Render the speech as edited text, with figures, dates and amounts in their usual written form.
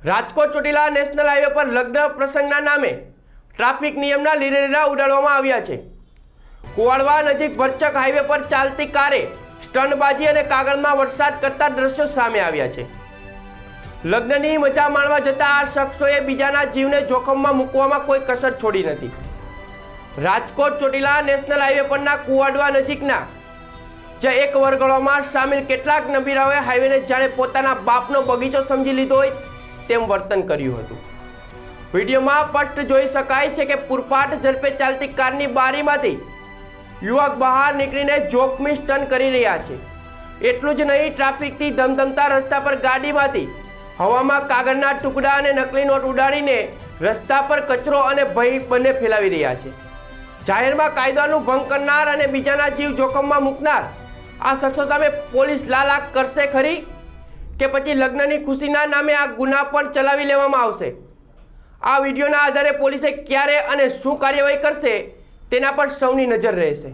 Rajkot Chotila national highway પર લગ્ન પ્રસંગના નામે ટ્રાફિક નિયમના લીરેલા ઉડાડવામાં આવ્યા છે। કુવાડવા નજીક ભરચક હાઈવે પર ચાલતી કારે સ્ટંટબાજી અને કાગળમાં વરસાદ કરતા દ્રશ્યો સામે આવ્યા છે। લગ્નની મજા માણવા જતા આ શખ્સોએ બીજાના જીવને જોખમમાં મૂકવામાં કોઈ કસર છોડી નથી। રાજકોટ ચોટીલા નેશનલ હાઈવે પરના કુવાડવા નજીકના એક વરઘોડામાં સામેલ કેટલાક નબીરાઓએ હાઈવેને જાણે પોતાના બાપનો બગીચો સમજી લીધો હોય તેમ વર્તન કર્યું હતું। વિડીયોમાં સ્પષ્ટ જોઈ શકાય છે કે પૂરપાટ ઝડપે ચાલતી કારની બારીમાંથી યુવક બહાર નીકળીને જોખમી સ્ટન્ટ કરી રહ્યા છે। એટલું જ નહીં, ટ્રાફિકથી ધમધમતા રસ્તા પર ગાડીમાંથી હવામાં કાગળના ટુકડા અને નકલી નોટ ઉડાડીને રસ્તા પર કચરો અને ભય બંને ફેલાવી રહ્યા છે। જાહેરમાં કાયદાનું ભંગ કરનાર અને બીજાના જીવ જોખમમાં મૂકનાર આ શખ્સો સામે પોલીસ લાલાક કરશે ખરી કે પછી લગ્નની ખુશીના નામે આ ગુના પણ ચલાવી લેવામાં આવશે? આ વિડીયોના આધારે પોલીસે ક્યારે અને શું કાર્યવાહી કરશે તેના પર સૌની નજર રહેશે।